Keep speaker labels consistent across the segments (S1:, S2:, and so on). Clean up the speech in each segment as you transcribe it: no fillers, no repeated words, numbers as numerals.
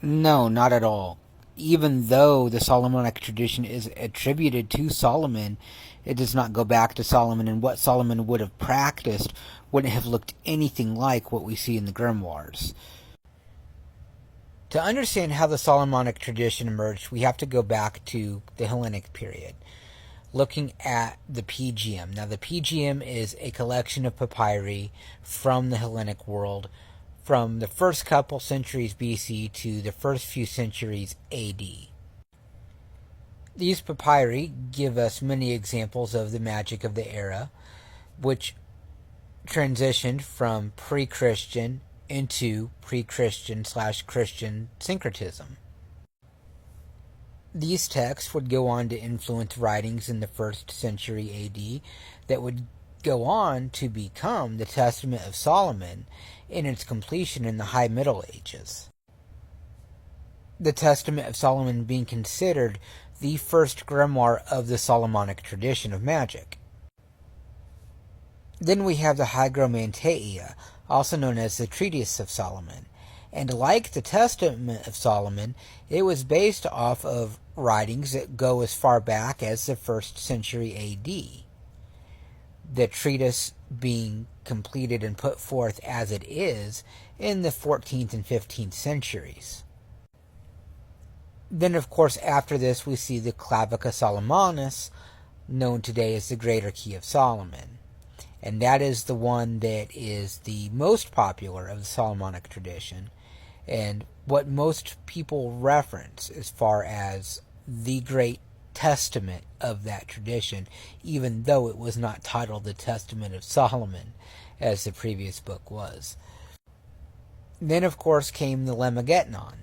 S1: No, not at all. Even though the Solomonic tradition is attributed to Solomon, it does not go back to Solomon, and what Solomon would have practiced wouldn't have looked anything like what we see in the grimoires. To understand how the Solomonic tradition emerged, we have to go back to the Hellenic period, looking at the PGM. Now, the PGM is a collection of papyri from the Hellenic world from the first couple centuries BC to the first few centuries AD. These papyri give us many examples of the magic of the era, which transitioned from pre-Christian into pre-Christian/Christian syncretism. These texts would go on to influence writings in the first century AD that would go on to become the Testament of Solomon in its completion in the High Middle Ages. The Testament of Solomon being considered the first grimoire of the Solomonic tradition of magic. Then we have the Hygromanteia, also known as the Treatise of Solomon, and like the Testament of Solomon, it was based off of writings that go as far back as the 1st century AD. The treatise being completed and put forth as it is in the 14th and 15th centuries. Then, of course, after this, we see the Clavica Solomonis, known today as the Greater Key of Solomon. And that is the one that is the most popular of the Solomonic tradition, and what most people reference as far as the great testament of that tradition, even though it was not titled the Testament of Solomon, as the previous book was. Then, of course, came the Lemegeton.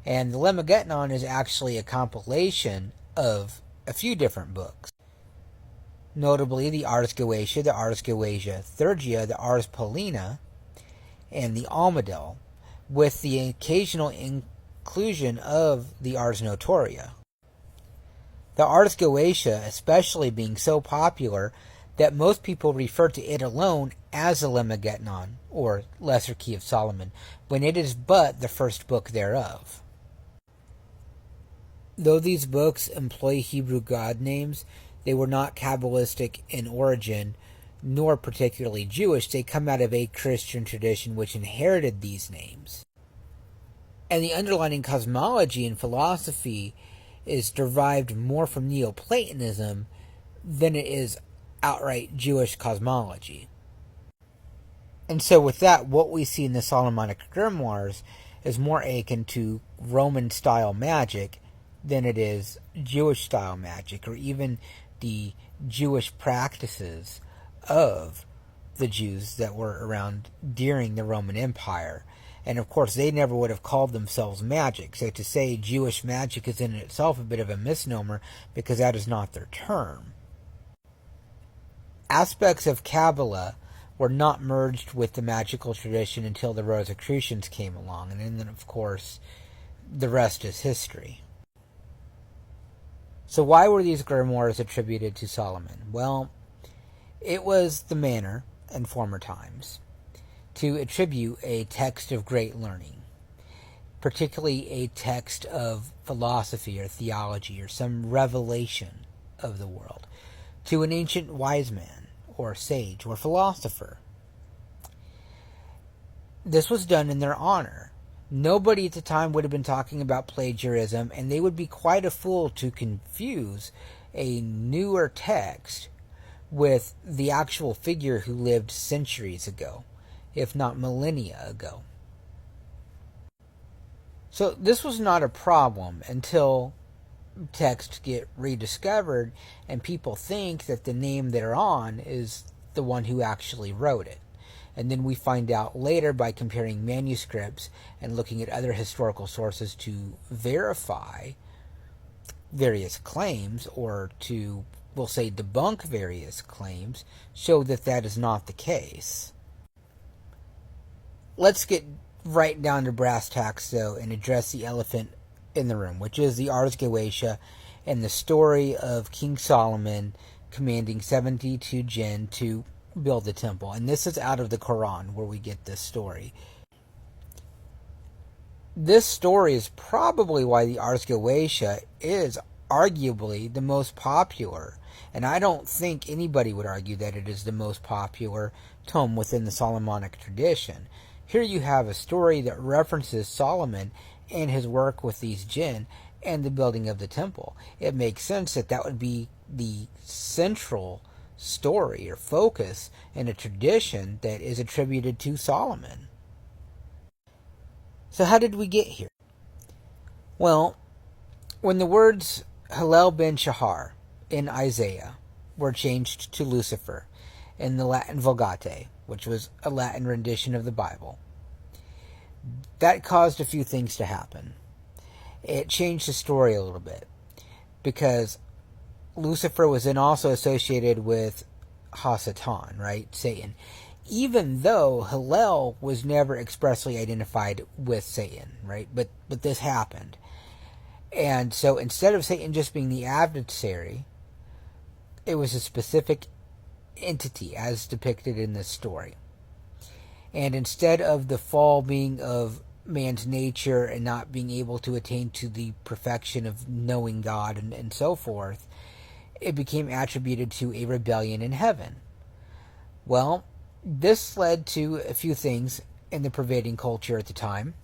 S1: And the Lemegeton is actually a compilation of a few different books. Notably the Ars Goetia, the Ars Goetia Thurgia, the Ars Paulina, and the Almadel, with the occasional inclusion of the Ars Notoria. The Ars Goetia especially being so popular that most people refer to it alone as the Lemegeton, or Lesser Key of Solomon, when it is but the first book thereof. Though these books employ Hebrew god names, they were not Kabbalistic in origin, nor particularly Jewish. They come out of a Christian tradition which inherited these names. And the underlying cosmology and philosophy is derived more from Neoplatonism than it is outright Jewish cosmology. And so with that, what we see in the Solomonic grimoires is more akin to Roman-style magic than it is Jewish-style magic, or even the Jewish practices of the Jews that were around during the Roman Empire. And of course, they never would have called themselves magic. So to say Jewish magic is in itself a bit of a misnomer, because that is not their term. Aspects of Kabbalah were not merged with the magical tradition until the Rosicrucians came along. And then, of course, the rest is history. So why were these grimoires attributed to Solomon? Well, it was the manner in former times to attribute a text of great learning, particularly a text of philosophy or theology or some revelation of the world, to an ancient wise man or sage or philosopher. This was done in their honor. Nobody at the time would have been talking about plagiarism, and they would be quite a fool to confuse a newer text with the actual figure who lived centuries ago, if not millennia ago. So this was not a problem until texts get rediscovered and people think that the name they're on is the one who actually wrote it. And then we find out later by comparing manuscripts and looking at other historical sources to verify various claims, or to, we'll say, debunk various claims, show that that is not the case. Let's get right down to brass tacks, though, and address the elephant in the room, which is the Ars Goetia and the story of King Solomon commanding 72 jinn to build the temple. And this is out of the Quran where we get this story. This story is probably why the Ars Goetia is arguably the most popular, and I don't think anybody would argue that it is the most popular tome within the Solomonic tradition. Here you have a story that references Solomon and his work with these jinn and the building of the temple. It makes sense that that would be the central story or focus in a tradition that is attributed to Solomon. So how did we get here? Well, when the words Hillel ben Shahar in Isaiah were changed to Lucifer in the Latin Vulgate, which was a Latin rendition of the Bible, that caused a few things to happen. It changed the story a little bit, because Lucifer was then also associated with Hasatan, right? Satan. Even though Hillel was never expressly identified with Satan, right? But this happened. And so instead of Satan just being the adversary, it was a specific entity as depicted in this story. And instead of the fall being of man's nature and not being able to attain to the perfection of knowing God and so forth, it became attributed to a rebellion in heaven. Well, this led to a few things in the pervading culture at the time.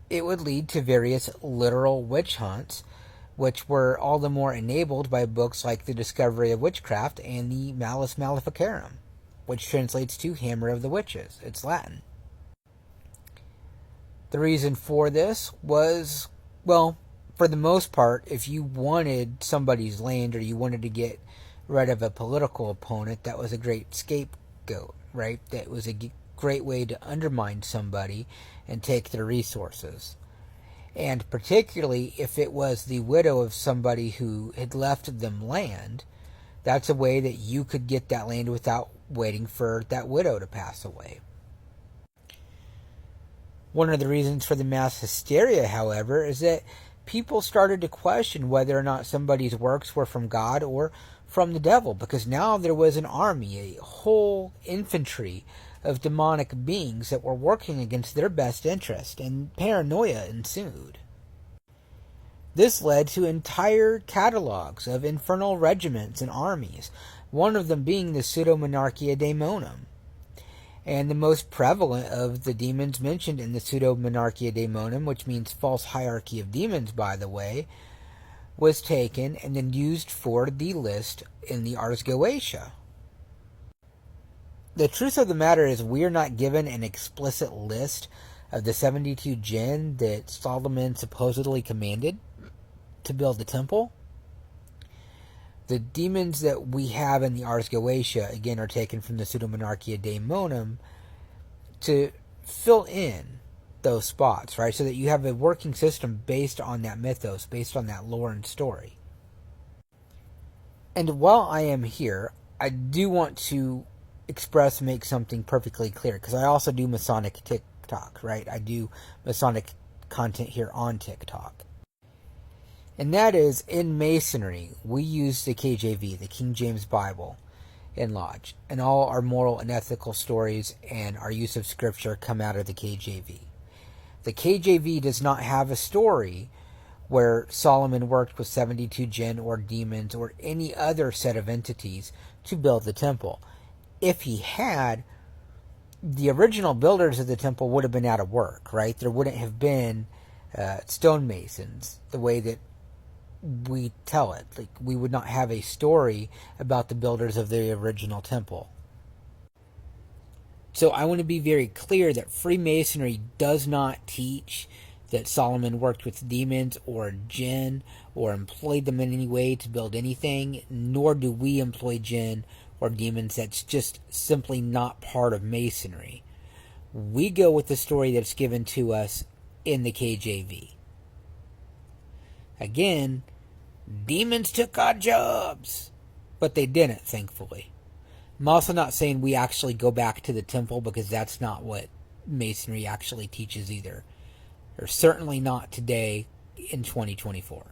S1: It would lead to various literal witch hunts, which were all the more enabled by books like The Discovery of Witchcraft and the Malleus Maleficarum, which translates to Hammer of the Witches. It's Latin. The reason for this was, well, for the most part, if you wanted somebody's land or you wanted to get rid of a political opponent, that was a great scapegoat, right? That was a great way to undermine somebody and take their resources. And particularly if it was the widow of somebody who had left them land, that's a way that you could get that land without waiting for that widow to pass away. One of the reasons for the mass hysteria, however, is that people started to question whether or not somebody's works were from God or from the devil, because now there was an army, a whole infantry of demonic beings that were working against their best interest, and paranoia ensued. This led to entire catalogs of infernal regiments and armies, one of them being the Pseudo-Monarchia Daemonum. And the most prevalent of the demons mentioned in the Pseudo-Monarchia Daemonum, which means false hierarchy of demons, by the way, was taken and then used for the list in the Ars Goetia. The truth of the matter is we are not given an explicit list of the 72 jinn that Solomon supposedly commanded to build the temple. The demons that we have in the Ars Goetia, again, are taken from the Pseudo-Monarchia Daemonum to fill in those spots, right? So that you have a working system based on that mythos, based on that lore and story. And while I am here, I do want to make something perfectly clear, because I also do Masonic TikTok, right? I do Masonic content here on TikTok. And that is, in Masonry, we use the KJV, the King James Bible, in Lodge. And all our moral and ethical stories and our use of Scripture come out of the KJV. The KJV does not have a story where Solomon worked with 72 jinn or demons or any other set of entities to build the temple. If he had, the original builders of the temple would have been out of work, right? There wouldn't have been stonemasons the way that we tell it. Like, we would not have a story about the builders of the original temple. So I want to be very clear that Freemasonry does not teach that Solomon worked with demons or jinn or employed them in any way to build anything, nor do we employ jinn or demons. That's just simply not part of Masonry. We go with the story that's given to us in the KJV. Again, demons took our jobs, but they didn't, thankfully. I'm also not saying we actually go back to the temple, because that's not what Masonry actually teaches either. Or certainly not today in 2024.